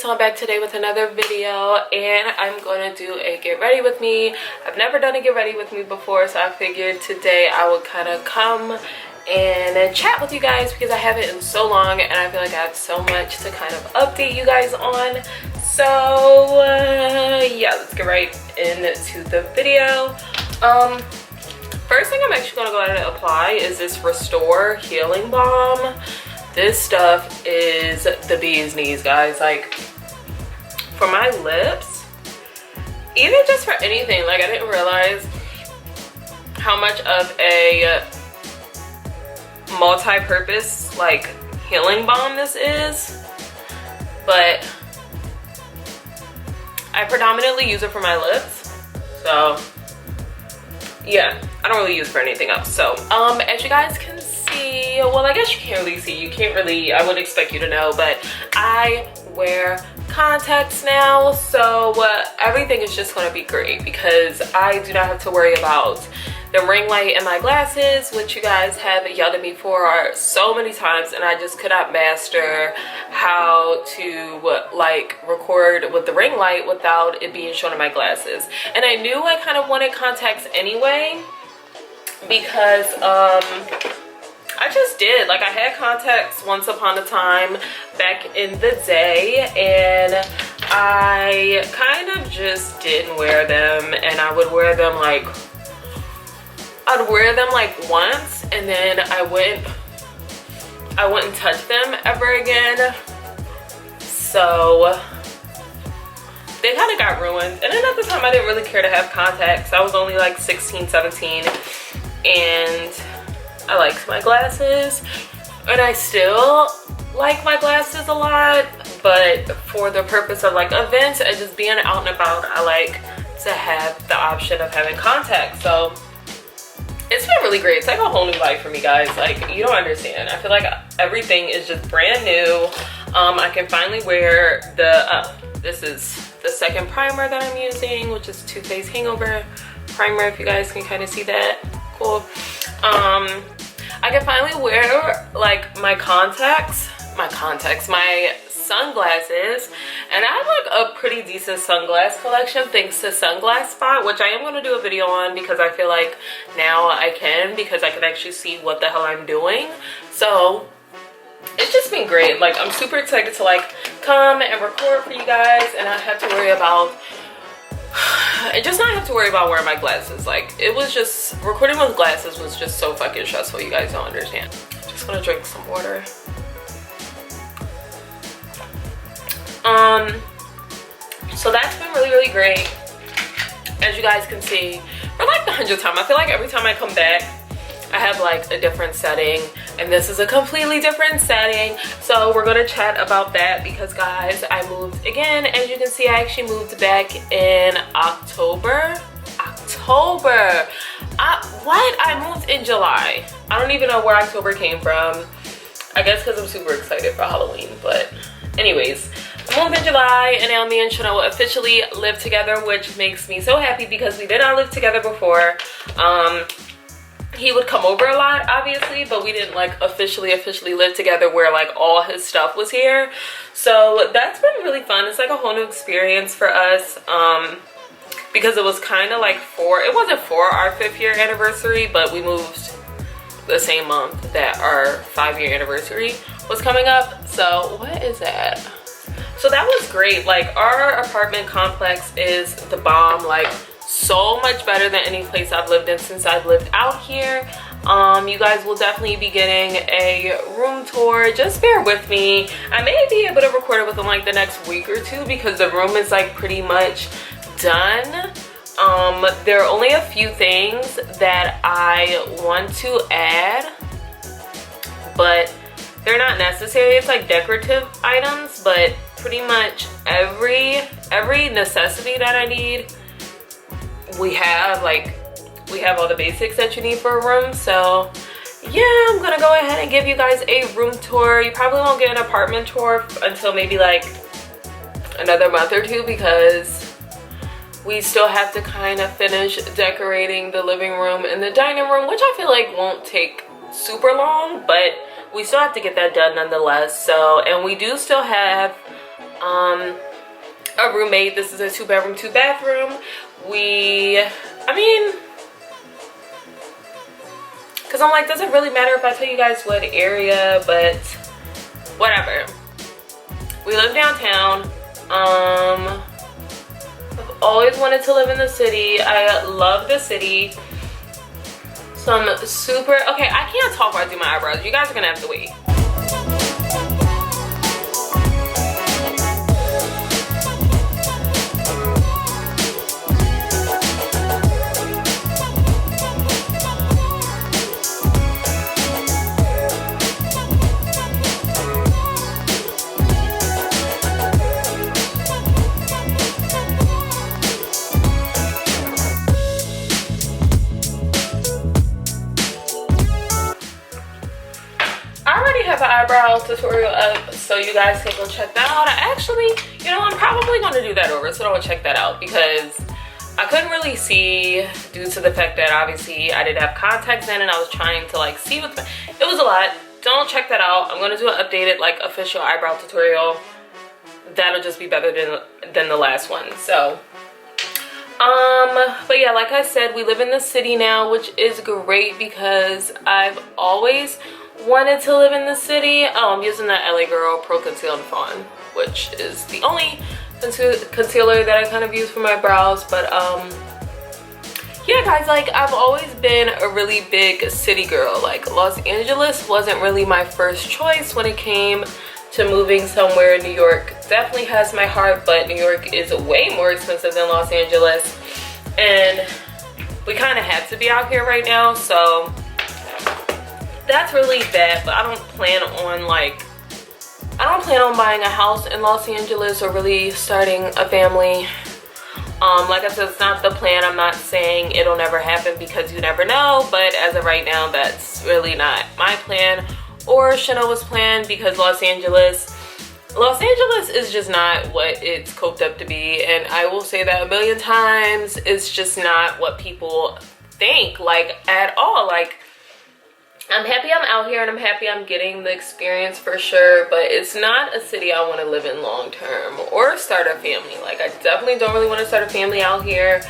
guys, so I'm back today with another video, and I'm going to do a get ready with me. I've never done a get ready with me before, so I figured today I would kind of come and chat with you guys because I haven't in so long, and I feel like I have so much to kind of update you guys on. So yeah, let's get right into the video. First thing I'm actually going to go ahead and apply is this Restore Healing Balm. This stuff is the bee's knees, guys. Like, for my lips, even just for anything, like, I didn't realize how much of a multi-purpose, like, healing balm this is. But I predominantly use it for my lips, so yeah, I don't really use it for anything else. So as you guys can see, well, I guess you can't really see, you can't really, I wouldn't expect you to know, but I wear contacts now, so everything is just going to be great because I do not have to worry about the ring light in my glasses, which you guys have yelled at me for so many times, and I just could not master how to like record with the ring light without it being shown in my glasses. And I knew I kind of wanted contacts anyway because I just did. Like, I had contacts once upon a time back in the day, and I kind of just didn't wear them, and I would wear them like, I'd wear them like once, and then I wouldn't touch them ever again. So they kind of got ruined. And then at the time I didn't really care to have contacts. I was only like 16, 17, and I liked my glasses, and I still like my glasses a lot, but for the purpose of like events and just being out and about, I like to have the option of having contacts. So it's been really great. It's like a whole new life for me, guys. Like, you don't understand. I feel like everything is just brand new. I can finally wear the this is the second primer that I'm using, which is Too Faced Hangover Primer, if you guys can kind of see that. Cool. I can finally wear like my sunglasses, and I have like a pretty decent sunglass collection thanks to Sunglass Spot, which I am going to do a video on because I feel like now I can, because I can actually see what the hell I'm doing. So it's just been great. Like, I'm super excited to like come and record for you guys, and I have to worry about not have to worry about wearing my glasses. Like, it was just, recording with glasses was just so fucking stressful. You guys don't understand. Just gonna drink some water. So that's been really, really great. As you guys can see, for like the 100th time, I feel like every time I come back, I have like a different setting, and this is a completely different setting. So we're gonna chat about that because, guys, I moved again. As you can see, I actually moved back in October. I moved in July. I don't even know where October came from. I guess because I'm super excited for Halloween, but anyways, I moved in July, and now me and Shana will officially live together, which makes me so happy because we did not live together before. He would come over a lot, obviously, but we didn't like officially live together where like all his stuff was here. So that's been really fun. It's like a whole new experience for us, because it was kind of like it wasn't for our 5th year anniversary, but we moved the same month that our 5-year anniversary was coming up. So what is that? So that was great. Like, our apartment complex is the bomb. Like, so much better than any place I've lived in since I've lived out here. You guys will definitely be getting a room tour. Just bear with me. I may be able to record it within like the next week or two because the room is like pretty much done. There are only a few things that I want to add, but they're not necessary. It's like decorative items, but pretty much every necessity that I need, we have. Like, we have all the basics that you need for a room. So yeah, I'm gonna go ahead and give you guys a room tour. You probably won't get an apartment tour until maybe like another month or two because we still have to kind of finish decorating the living room and the dining room, which I feel like won't take super long, but we still have to get that done nonetheless. So, and we do still have a roommate. This is a 2-bedroom, 2-bathroom. I mean, because I'm like, does it really matter if I tell you guys what area? But whatever. We live downtown. I've always wanted to live in the city. I love the city. Some super, okay, I can't talk while I do my eyebrows. You guys are gonna have to wait. Eyebrow tutorial up so you guys can go check that out. I actually, you know, I'm probably going to do that over, so don't check that out because I couldn't really see due to the fact that obviously I didn't have contacts in and I was trying to like see what it was a lot. Don't check that out. I'm going to do an updated like official eyebrow tutorial. That'll just be better than the last one. So but yeah, like I said, we live in the city now, which is great because I've always wanted to live in the city. Oh, I'm using the LA Girl Pro Conceal and Fawn, which is the only concealer that I kind of use for my brows. But yeah guys, like I've always been a really big city girl. Like Los Angeles wasn't really my first choice when it came to moving somewhere. New York definitely has my heart, but New York is way more expensive than Los Angeles, and we kind of had to be out here right now, so that's really bad. But I don't plan on buying a house in Los Angeles or really starting a family. Like I said, it's not the plan. I'm not saying it'll never happen because you never know, but as of right now, that's really not my plan or Shanoa's plan, because Los Angeles is just not what it's coped up to be. And I will say that a million times, it's just not what people think, like at all. Like, I'm happy I'm out here and I'm happy I'm getting the experience for sure, but it's not a city I want to live in long term or start a family. Like I definitely don't really want to start a family out here.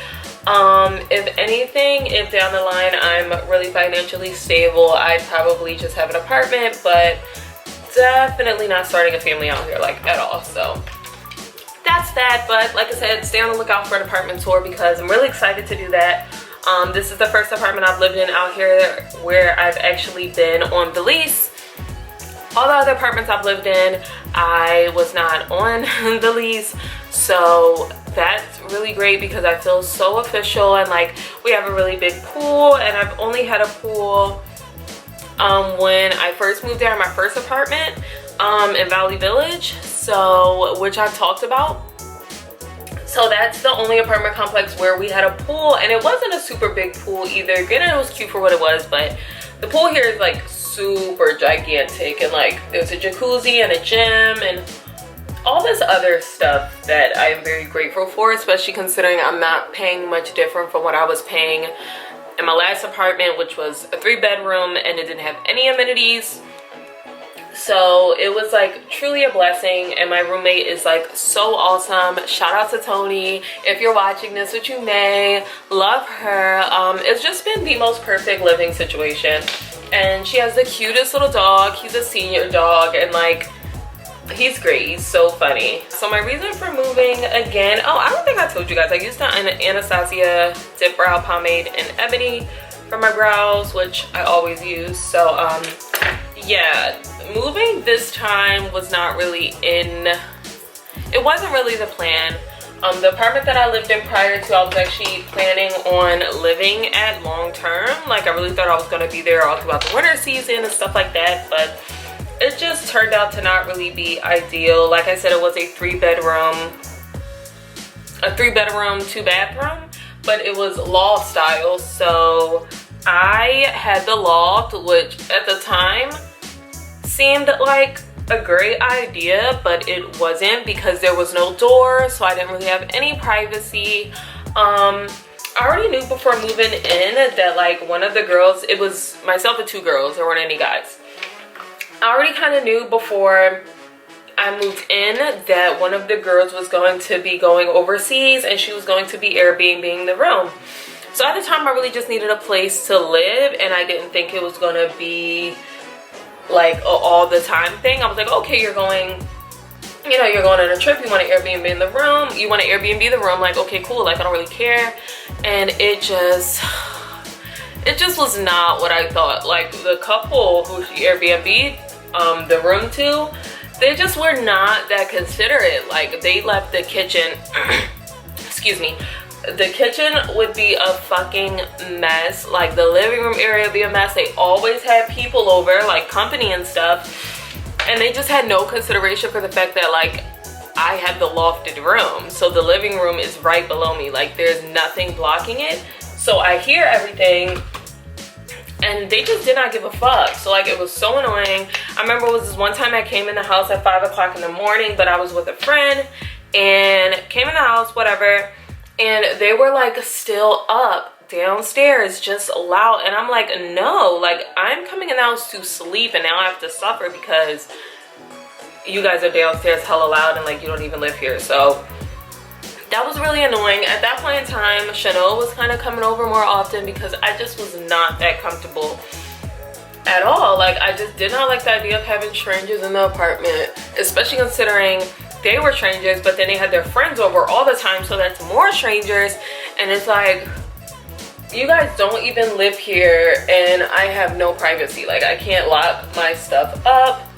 If anything, if down the line I'm really financially stable, I'd probably just have an apartment, but definitely not starting a family out here like at all. So that's that. But like I said, stay on the lookout for an apartment tour because I'm really excited to do that. This is the first apartment I've lived in out here where I've actually been on the lease. All the other apartments I've lived in, I was not on the lease. So that's really great because I feel so official, and like we have a really big pool, and I've only had a pool when I first moved there in my first apartment in Valley Village, so which I've talked about. So that's the only apartment complex where we had a pool, and it wasn't a super big pool either. Granted, it was cute for what it was, but the pool here is like super gigantic, and like there's a jacuzzi and a gym and all this other stuff that I am very grateful for, especially considering I'm not paying much different from what I was paying in my last apartment, which was a 3-bedroom and it didn't have any amenities. So it was like truly a blessing, and my roommate is like so awesome. Shout out to Tony if you're watching this, which you may. Love her. It's just been the most perfect living situation, and she has the cutest little dog. He's a senior dog, and like he's great. He's so funny. So my reason for moving again, oh, I don't think I told you guys, I used the Anastasia Dip Brow Pomade in Ebony for my brows, which I always use. So yeah, moving this time was not really it wasn't really the plan. The apartment that I lived in prior to, I was actually planning on living at long term. Like I really thought I was going to be there all throughout the winter season and stuff like that, but it just turned out to not really be ideal. Like I said, it was a 3-bedroom, 2-bathroom, but it was loft style. So I had the loft, which at the time seemed like a great idea, but it wasn't because there was no door, so I didn't really have any privacy. I already knew before moving in that like one of the girls, it was myself and 2 girls, there weren't any guys. I already kind of knew before I I moved in that one of the girls was going to be going overseas and she was going to be Airbnb-ing the room. So at the time, I really just needed a place to live, and I didn't think it was going to be like a all the time thing. I was like, okay, you're going, you know, you're going on a trip, you want to Airbnb in the room, you want to Airbnb the room, like, okay, cool, like, I don't really care. And it just was not what I thought. Like, the couple who she Airbnb'd the room to, they just were not that considerate. Like, they left the kitchen excuse me, the kitchen would be a fucking mess. Like, the living room area would be a mess. They always had people over, like company and stuff, and they just had no consideration for the fact that, like, I had the lofted room, so the living room is right below me. Like, there's nothing blocking it, so I hear everything, and they just did not give a fuck. So, like, it was so annoying. I remember it was this one time I came in the house at 5 o'clock in the morning, but I was with a friend, and came in the house, whatever, and they were, like, still up downstairs, just loud. And I'm like, no, like, I'm coming in the house to sleep, and now I have to suffer because you guys are downstairs hella loud, and, like, you don't even live here. So that was really annoying. At that point in time, Chanel was kind of coming over more often because I just was not that comfortable at all. Like, I just did not like the idea of having strangers in the apartment, especially considering they were strangers, but then they had their friends over all the time, so that's more strangers. And it's like, you guys don't even live here, and I have no privacy. Like, I can't lock my stuff up.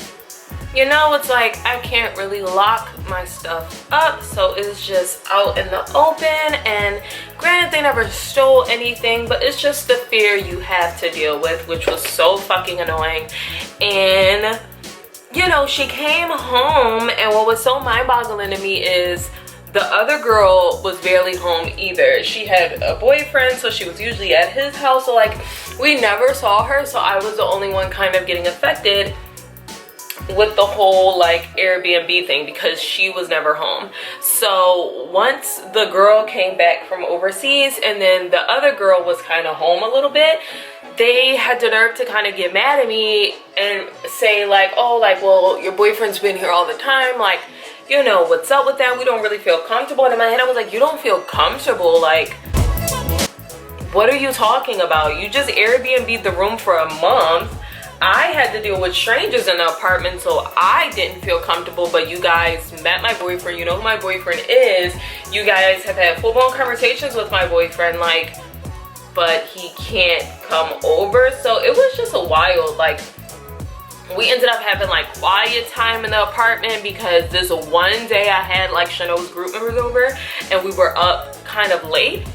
You know, it's like, I can't really lock my stuff up, so it's just out in the open. And granted, they never stole anything, but it's just the fear you have to deal with, which was so fucking annoying. And you know, she came home, and what was so mind-boggling to me is the other girl was barely home either. She had a boyfriend, so she was usually at his house, so, like, we never saw her. So I was the only one kind of getting affected with the whole, like, Airbnb thing because she was never home. So once the girl came back from overseas and then the other girl was kind of home a little bit, they had the nerve to kind of get mad at me and say, like, oh, like, well, your boyfriend's been here all the time, like, you know, what's up with that? We don't really feel comfortable. And in my head, I was like, you don't feel comfortable? Like, what are you talking about? You just Airbnb'd the room for a month. I had to deal with strangers in the apartment, so I didn't feel comfortable. But you guys met my boyfriend. You know who my boyfriend is. You guys have had full-blown conversations with my boyfriend, like, but he can't come over. So it was just a wild, like, we ended up having, like, quiet time in the apartment because this one day I had, like, Chanel's group members over and we were up kind of late.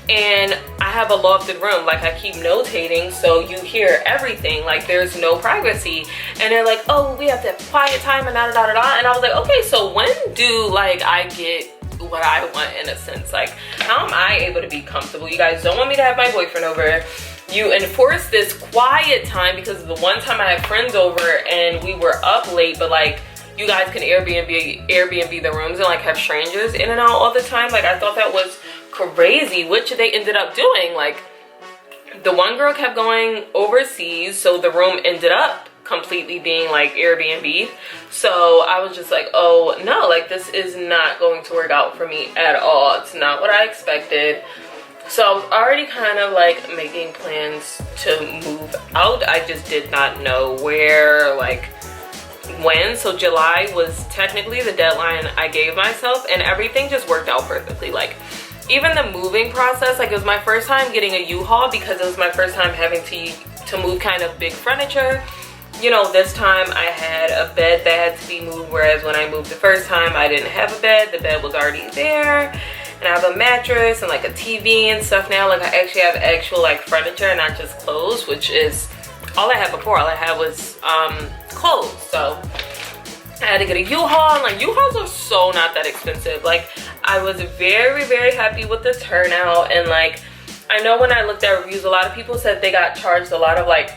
And I have a lofted room, like, I keep notating, so you hear everything, like, there's no privacy. And they're like, oh, we have to have quiet time and da-da-da-da-da. And I was like, okay, so when do, like, I get what I want, in a sense? Like, how am I able to be comfortable? You guys don't want me to have my boyfriend over. You enforce this quiet time because the one time I had friends over and we were up late, but, like, you guys can Airbnb the rooms and, like, have strangers in and out all the time. Like, I thought that was crazy, which they ended up doing. Like, the one girl kept going overseas, so the room ended up completely being, like, Airbnb. So I was just like, oh no, like, this is not going to work out for me at all. It's not what I expected. So I was already kind of, like, making plans to move out. I just did not know where, like, when. So July was technically the deadline I gave myself, and everything just worked out perfectly. Like, even the moving process, like, it was my first time getting a U-Haul because it was my first time having to move kind of big furniture. You know, this time I had a bed that had to be moved, whereas when I moved the first time I didn't have a bed. The bed was already there, and I have a mattress and, like, a TV and stuff now. Like, I actually have actual, like, furniture and not just clothes, which is all I had before. All I had was clothes. So I had to get a U-Haul, and, like, U-Hauls are so not that expensive. Like, I was very, very happy with the turnout. And, like, I know when I looked at reviews, a lot of people said they got charged a lot of, like,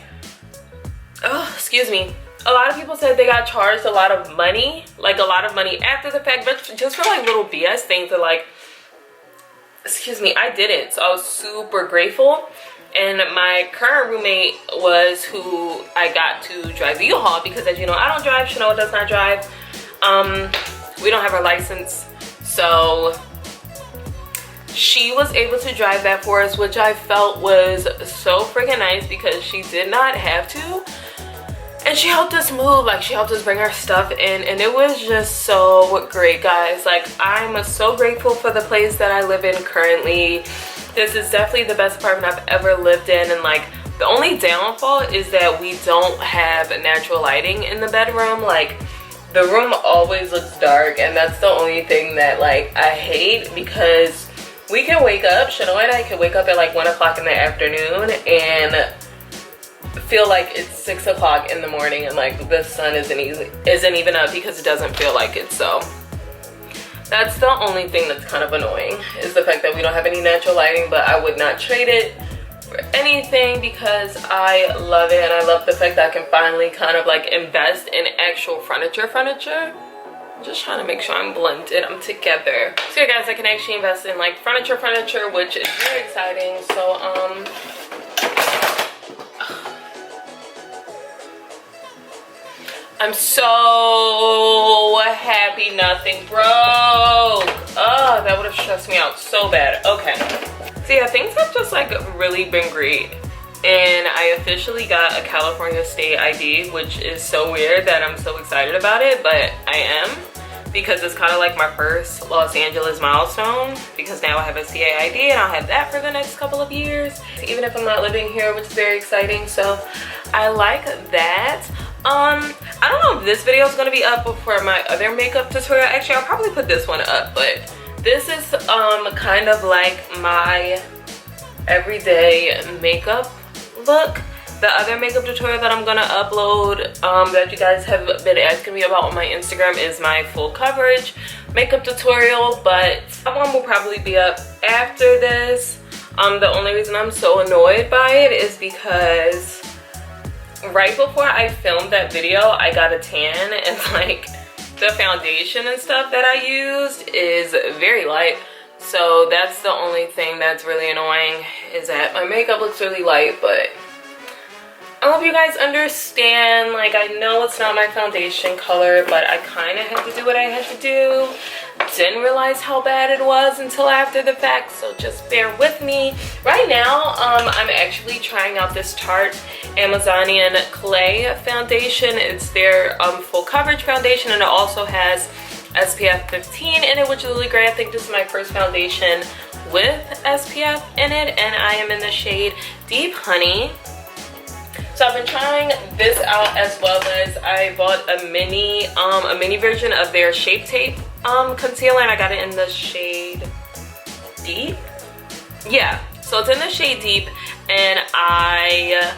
a lot of people said they got charged a lot of money, like, a lot of money after the fact, but just for, like, little BS things that, like, I didn't. So I was super grateful. And my current roommate was who I got to drive the U-Haul because, as you know, I don't drive. Chanel does not drive. We don't have our license, so she was able to drive that for us, which I felt was so freaking nice because she did not have to. And she helped us move, like she helped us bring our stuff in, and it was just so great, guys. Like, I'm so grateful for the place that I live in currently. This is definitely the best apartment I've ever lived in, and like the only downfall is that we don't have natural lighting in the bedroom. Like, the room always looks dark, and that's the only thing that like I hate, because we can wake up, Shanoa and I can wake up at like 1 o'clock in the afternoon and feel like it's 6 o'clock in the morning, and like the sun isn't even up because it doesn't feel like it. So that's the only thing that's kind of annoying, is the fact that we don't have any natural lighting. But I would not trade it for anything because I love it, and I love the fact that I can finally kind of like invest in actual furniture. I'm just trying to make sure I'm blended, I'm together. So yeah, guys, I can actually invest in like furniture, which is very exciting. So I'm so happy nothing broke. Oh, that would have stressed me out so bad. Okay. So yeah, things have just like really been great. And I officially got a California state ID, which is so weird that I'm so excited about it, but I am, because it's kind of like my first Los Angeles milestone, because now I have a CA ID and I'll have that for the next couple of years, even if I'm not living here, which is very exciting. So I like that. I don't know if this video is going to be up before my other makeup tutorial. Actually, I'll probably put this one up, but this is kind of like my everyday makeup look. The other makeup tutorial that I'm gonna upload that you guys have been asking me about on my Instagram is my full coverage makeup tutorial, but that one will probably be up after this. The only reason I'm so annoyed by it is because right before I filmed that video, I got a tan, and like the foundation and stuff that I used is very light. So that's the only thing that's really annoying, is that my makeup looks really light. But I hope you guys understand. Like, I know it's not my foundation color, but I kind of had to do what I had to do. Didn't realize how bad it was until after the fact, so just bear with me. Right now, I'm actually trying out this Tarte Amazonian Clay foundation. It's their full coverage foundation, and it also has SPF 15 in it, which is really great. I think this is my first foundation with SPF in it, and I am in the shade Deep Honey. So I've been trying this out, as well as I bought a mini version of their Shape Tape concealer, and I got it in the shade Deep. Yeah, so it's in the shade Deep, and I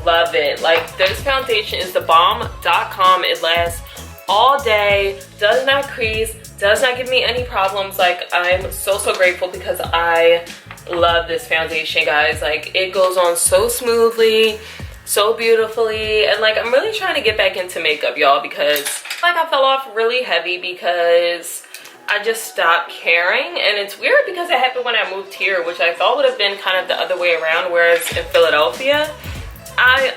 love it. Like, this foundation is the bomb.com. It lasts all day, does not crease, does not give me any problems. Like, I'm so grateful, because I love this foundation, guys. Like, it goes on so smoothly, so beautifully, and like, I'm really trying to get back into makeup, y'all, because like I fell off really heavy because I just stopped caring. And it's weird because it happened when I moved here, which I thought would have been kind of the other way around, whereas in Philadelphia I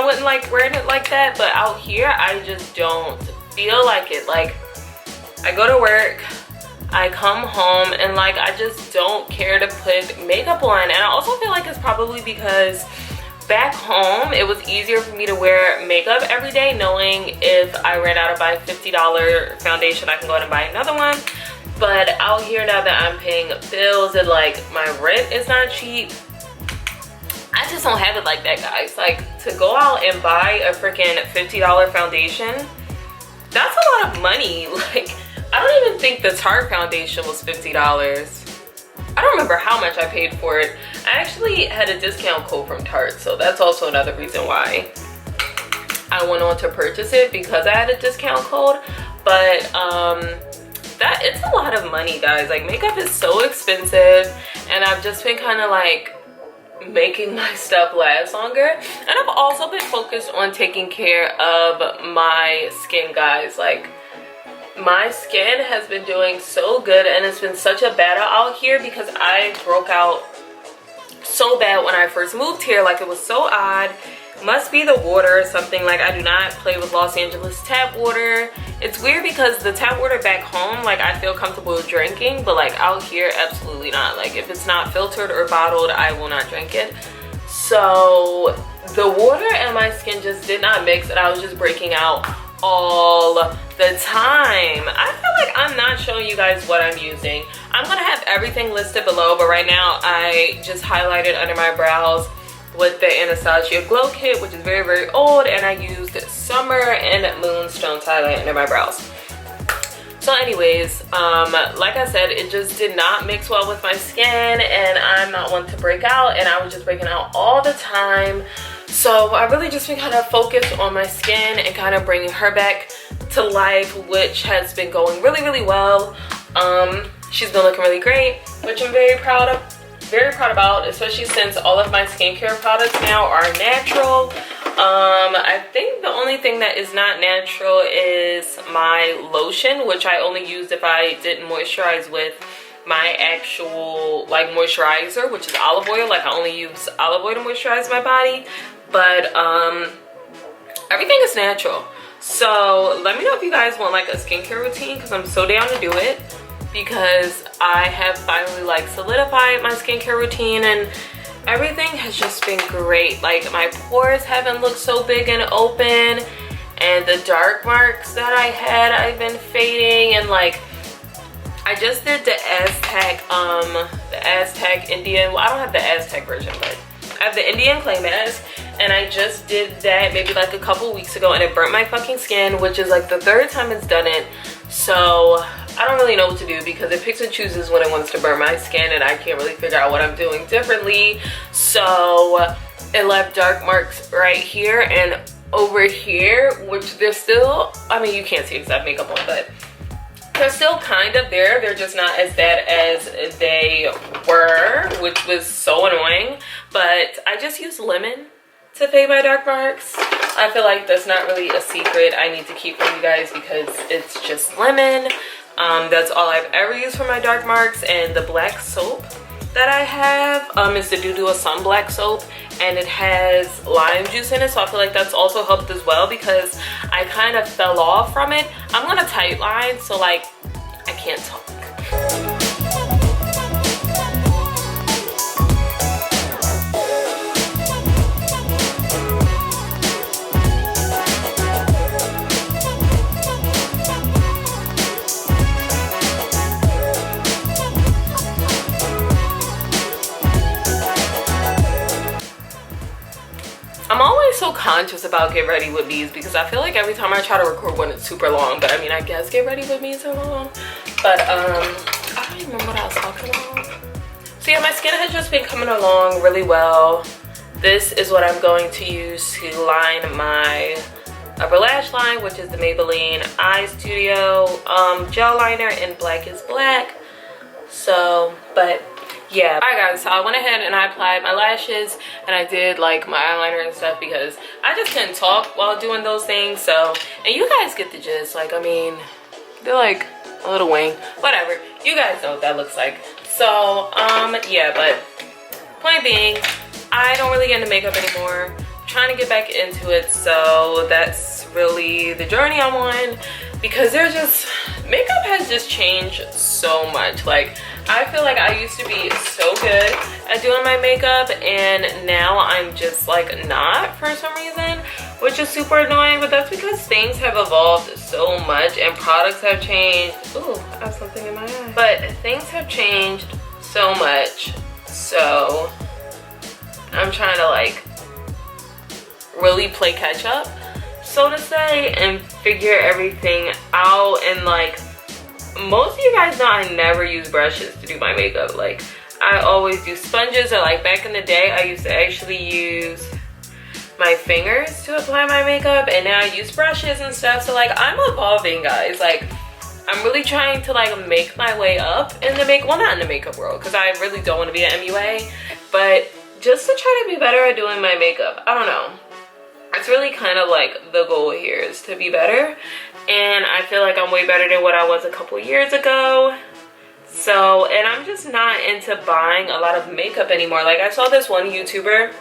wouldn't like wearing it like that, but out here I just don't feel like it. Like, I go to work, I come home, and like, I just don't care to put makeup on. And I also feel like it's probably because back home it was easier for me to wear makeup every day, knowing if I ran out of my $50 foundation, I can go ahead and buy another one. But out here, now that I'm paying bills and like my rent is not cheap, I just don't have it like that, guys. Like, to go out and buy a freaking $50 foundation, that's a lot of money. Like, I don't even think the Tarte foundation was $50. I don't remember how much I paid for it. I actually had a discount code from Tarte, so that's also another reason why I went on to purchase it, because I had a discount code. But that it's a lot of money, guys. Like, makeup is so expensive, and I've just been kind of like making my stuff last longer. And I've also been focused on taking care of my skin, guys. Like, my skin has been doing so good, and it's been such a battle out here because I broke out so bad when I first moved here. Like, it was so odd. Must be the water or something. Like, I do not play with Los Angeles tap water. It's weird because the tap water back home, like, I feel comfortable drinking, but like out here, absolutely not. Like, if it's not filtered or bottled, I will not drink it. So the water and my skin just did not mix, and I was just breaking out all the time. I feel like I'm not showing you guys what I'm using. I'm gonna have everything listed below, but right now I just highlighted under my brows with the Anastasia Glow Kit, which is very, very old, and I used Summer and Moonstone highlight under my brows. So anyways, like I said, it just did not mix well with my skin, and I'm not one to break out, and I was just breaking out all the time. So I really just been kind of focused on my skin and kind of bringing her back to life, which has been going really, really well. She's been looking really great, which I'm very proud about, especially since all of my skincare products now are natural. I think the only thing that is not natural is my lotion, which I only used if I didn't moisturize with my actual like moisturizer, which is olive oil. Like, I only use olive oil to moisturize my body, but everything is natural. So let me know if you guys want like a skincare routine, because I'm so down to do it, because I have finally like solidified my skincare routine, and everything has just been great. Like, my pores haven't looked so big and open, and the dark marks that I had, I've been fading. And like, I just did the Aztec Indian, well, I don't have the Aztec version, but I have the Indian clay mask, and I just did that maybe like a couple weeks ago, and it burnt my fucking skin, which is like the third time it's done it. So I don't really know what to do, because it picks and chooses when it wants to burn my skin, and I can't really figure out what I'm doing differently. So it left dark marks right here and over here, which they're still, I mean, you can't see because I have makeup on, but they're still kind of there. They're just not as bad as they were, which was so annoying. But I just used lemon to fade my dark marks. I feel like that's not really a secret I need to keep from you guys, because it's just lemon. That's all I've ever used for my dark marks. And the black soap that I have is the Doo Sun Black soap, and it has lime juice in it, so I feel like that's also helped as well, because I kind of fell off from it. I'm on a tight line, so like, I can't talk. I'm always so conscious about Get Ready With Me's, because I feel like every time I try to record one, it's super long. But I mean, I guess Get Ready With Me is so long. But I don't even remember what I was talking about. So yeah, my skin has just been coming along really well. This is what I'm going to use to line my upper lash line, which is the Maybelline Eye Studio gel liner in Black is Black. So, but yeah, all right guys, so I went ahead and I applied my lashes, and I did like my eyeliner and stuff, because I just couldn't talk while doing those things. So, and you guys get the gist. Like, I mean, they're like a little wing, whatever, you guys know what that looks like. So yeah, but point being, I don't really get into makeup anymore. I'm trying to get back into it, so that's really the journey I'm on, because there's just, makeup has just changed so much. Like, I feel like I used to be so good at doing my makeup, and now I'm just like not, for some reason, which is super annoying. But that's because things have evolved so much, and products have changed. Ooh, I have something in my eye. But things have changed so much, so I'm trying to like really play catch up, so to say, and figure everything out. And like, most of you guys know I never use brushes to do my makeup. Like, I always use sponges, or like back in the day I used to actually use my fingers to apply my makeup, and now I use brushes and stuff. So like, I'm evolving, guys. Like, I'm really trying to like make my way up in the makeup, well, not in the makeup world, because I really don't want to be an MUA, but just to try to be better at doing my makeup. I don't know, it's really kind of like the goal here is to be better, and I feel like I'm way better than what I was a couple years ago. So, and I'm just not into buying a lot of makeup anymore. Like, I saw this one YouTuber,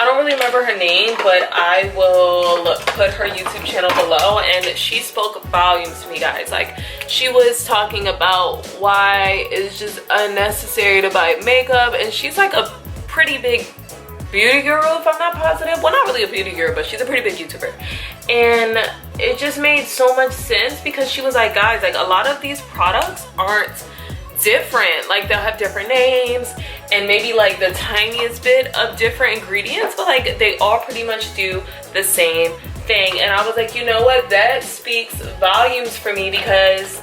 I don't really remember her name, but I will put her YouTube channel below. And she spoke volumes to me, guys. Like, she was talking about why it's just unnecessary to buy makeup, and she's like a pretty big beauty guru, if I'm not positive. Well, not really a beauty guru, but she's a pretty big YouTuber. And it just made so much sense, because she was like, guys, like, a lot of these products aren't different. Like, they'll have different names and maybe like the tiniest bit of different ingredients, but like they all pretty much do the same thing. And I was like, you know what, that speaks volumes for me, because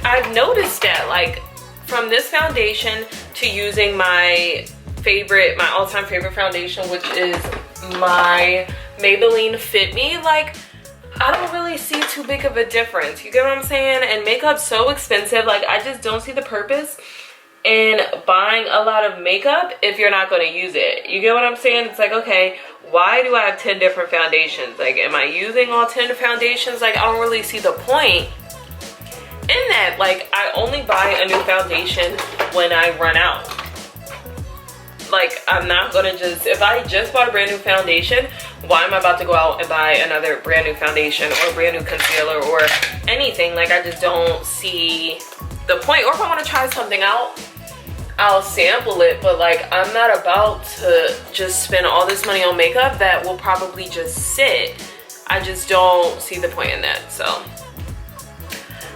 I've noticed that, like, from this foundation to using my all-time favorite foundation, which is my Maybelline Fit Me, like, I don't really see too big of a difference. You get what I'm saying? And makeup's so expensive. Like, I just don't see the purpose in buying a lot of makeup if you're not going to use it. You get what I'm saying? It's like, okay, why do I have 10 different foundations? Like, am I using all 10 foundations? Like, I don't really see the point in that. Like, I only buy a new foundation when I run out. Like, I'm not gonna just, if I just bought a brand new foundation, why am I about to go out and buy another brand new foundation or a brand new concealer or anything? Like, I just don't see the point. Or if I want to try something out, I'll sample it, but like, I'm not about to just spend all this money on makeup that will probably just sit. I just don't see the point in that. So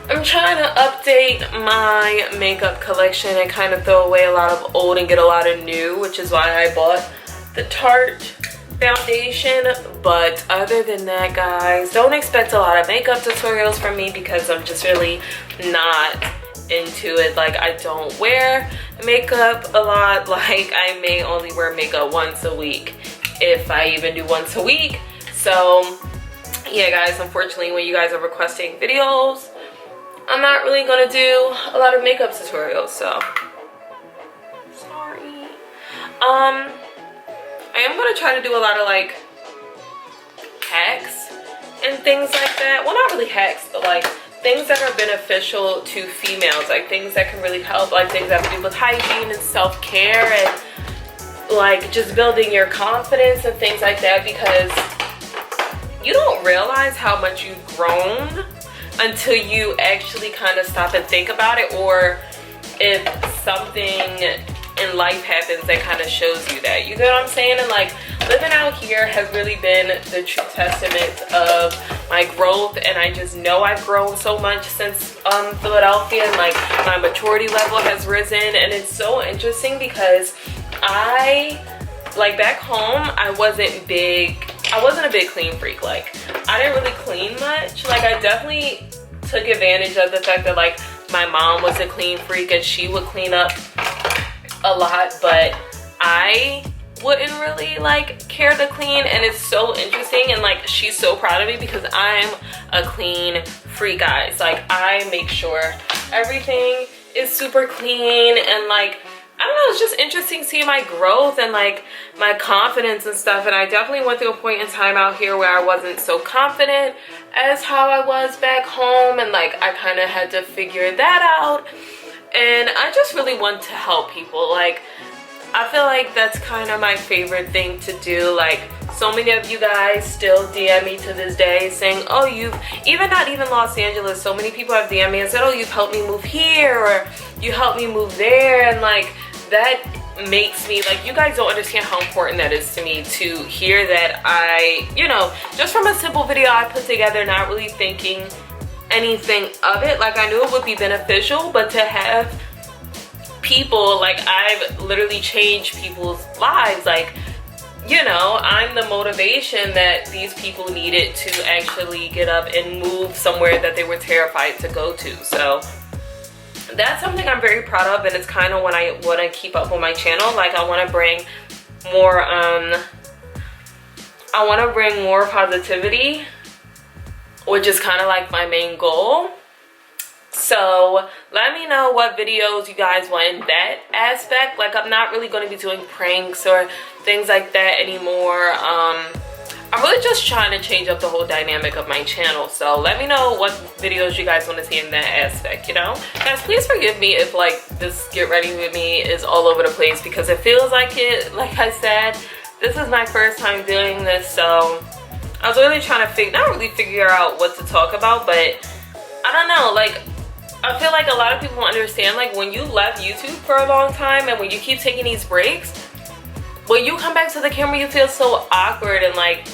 I'm trying to update my makeup collection and kind of throw away a lot of old and get a lot of new, which is why I bought the Tarte foundation. But other than that, guys, don't expect a lot of makeup tutorials from me, because I'm just really not into it. Like, I don't wear makeup a lot. Like, I may only wear makeup once a week, if I even do once a week. So yeah, guys, unfortunately, when you guys are requesting videos, I'm not really gonna do a lot of makeup tutorials, so sorry. I am gonna try to do a lot of like hacks and things like that. Well, not really hacks, but like things that are beneficial to females, like things that can really help, like things that have to do with hygiene and self-care and like just building your confidence and things like that, because you don't realize how much you've grown until you actually kind of stop and think about it, or if something in life happens that kind of shows you that. You get what I'm saying? And like, living out here has really been the true testament of my growth, and I just know I've grown so much since Philadelphia, and like my maturity level has risen. And it's so interesting because like back home, I wasn't a big clean freak. Like, I didn't really clean much. Like, I definitely took advantage of the fact that like my mom was a clean freak and she would clean up a lot, but I wouldn't really like care to clean. And it's so interesting, and like she's so proud of me because I'm a clean freak, guys. Like, I make sure everything is super clean, and like, I don't know, it's just interesting seeing my growth and like my confidence and stuff. And I definitely went through a point in time out here where I wasn't so confident as how I was back home, and like I kind of had to figure that out. And I just really want to help people. Like, I feel like that's kind of my favorite thing to do. Like, so many of you guys still DM me to this day saying, oh, not even Los Angeles, so many people have DM me and said, oh, you've helped me move here, or you helped me move there. And like, that makes me, like, you guys don't understand how important that is to me, to hear that I, you know, just from a simple video I put together, not really thinking anything of it. Like, I knew it would be beneficial, but to have people, like, I've literally changed people's lives. Like, you know, I'm the motivation that these people needed to actually get up and move somewhere that they were terrified to go to. So that's something I'm very proud of, and it's kind of what I want to keep up on my channel. Like, I want to bring more positivity, which is kind of like my main goal. So let me know what videos you guys want in that aspect. Like, I'm not really going to be doing pranks or things like that anymore. I'm really just trying to change up the whole dynamic of my channel. So let me know what videos you guys want to see in that aspect, you know? Guys, please forgive me if like this get ready with me is all over the place, because it feels like it. Like I said, this is my first time doing this, so I was really trying to not really figure out what to talk about, but I don't know, like, I feel like a lot of people don't understand, like, when you left YouTube for a long time and when you keep taking these breaks, when you come back to the camera, you feel so awkward, and like,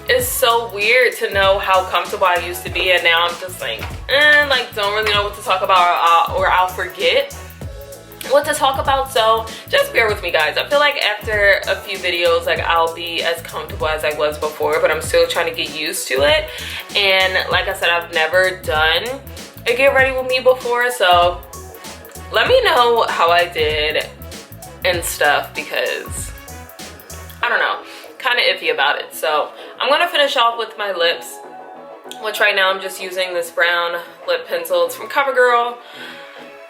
it's so weird to know how comfortable I used to be, and now I'm just like, like, don't really know what to talk about, or I'll forget what to talk about. So just bear with me, guys. I feel like after a few videos, like, I'll be as comfortable as I was before, but I'm still trying to get used to it. And like I said, I've never done a get ready with me before, so let me know how I did and stuff, because I don't know, kind of iffy about it. So I'm gonna finish off with my lips, which right now I'm just using this brown lip pencil. It's from CoverGirl.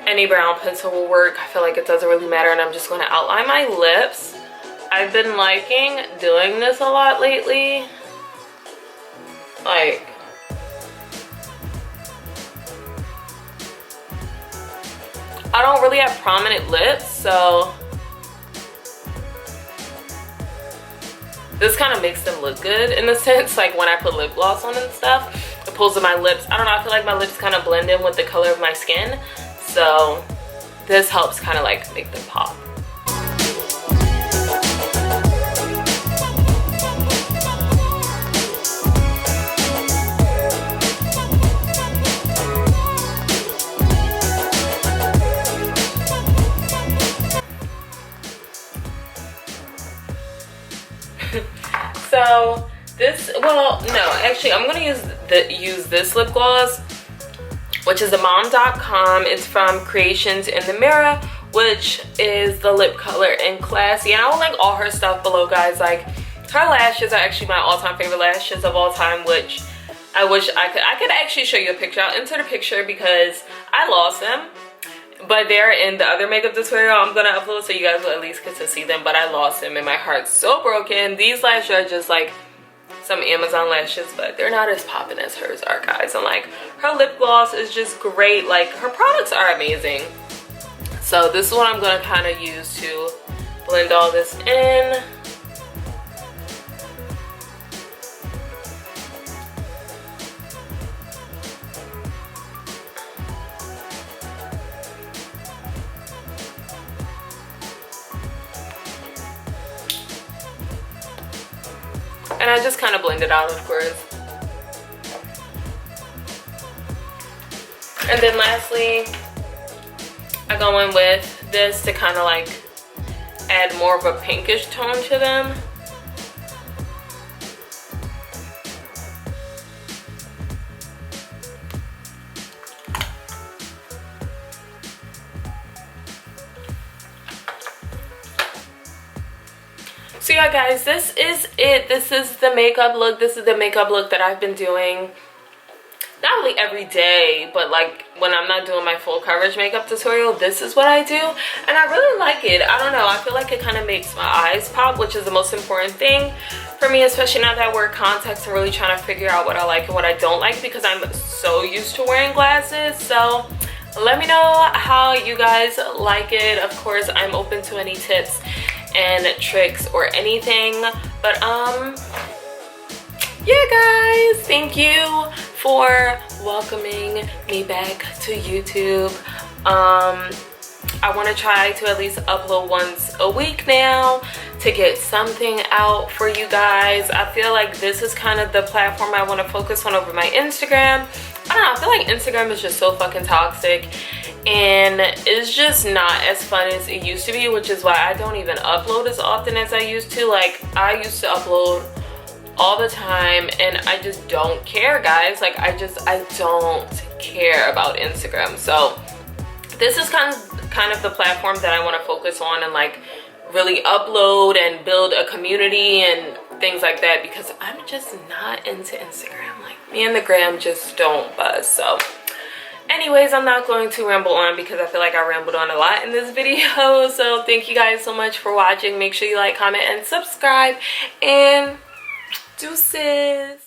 Any brown pencil will work. I feel like it doesn't really matter, and I'm just gonna outline my lips. I've been liking doing this a lot lately. Like, I don't really have prominent lips, so this kind of makes them look good in a sense. Like, when I put lip gloss on and stuff, it pulls in my lips. I don't know, I feel like my lips kind of blend in with the color of my skin, so this helps kind of like make them pop. So this, well, no, actually I'm gonna use this lip gloss, which is the mom.com. It's from Creations in the Mirror, which is the lip color in Classy. And I will link all her stuff below, guys. Like, her lashes are actually my all-time favorite lashes of all time, which I wish I could actually show you a picture. I'll insert a picture because I lost them, but they're in the other makeup tutorial I'm gonna upload, so you guys will at least get to see them. But I lost them and my heart's so broken. These lashes are just like some Amazon lashes, but they're not as popping as hers are, guys. And like, her lip gloss is just great. Like, her products are amazing. So this is what I'm gonna kind of use to blend all this in. And I just kind of blend it out, of course. And then lastly, I go in with this to kind of like add more of a pinkish tone to them. So yeah, guys, this is it. This is the makeup look. This is the makeup look that I've been doing, not really every day, but like when I'm not doing my full coverage makeup tutorial, this is what I do. And I really like it. I don't know, I feel like it kind of makes my eyes pop, which is the most important thing for me, especially now that I wear contacts and really trying to figure out what I like and what I don't like, because I'm so used to wearing glasses. So let me know how you guys like it. Of course, I'm open to any tips and tricks or anything. But yeah, guys, thank you for welcoming me back to YouTube. I want to try to at least upload once a week now to get something out for you guys. I feel like this is kind of the platform I want to focus on over my Instagram. I don't know, I feel like Instagram is just so fucking toxic, and it's just not as fun as it used to be, which is why I don't even upload as often as I used to. Like, I used to upload all the time, and I just don't care, guys. Like, I don't care about Instagram. So this is kind of the platform that I want to focus on and like really upload and build a community and things like that, because I'm just not into Instagram. Like, me and the gram just don't buzz. So anyways, I'm not going to ramble on because I feel like I rambled on a lot in this video. So thank you guys so much for watching. Make sure you like, comment, and subscribe, and deuces.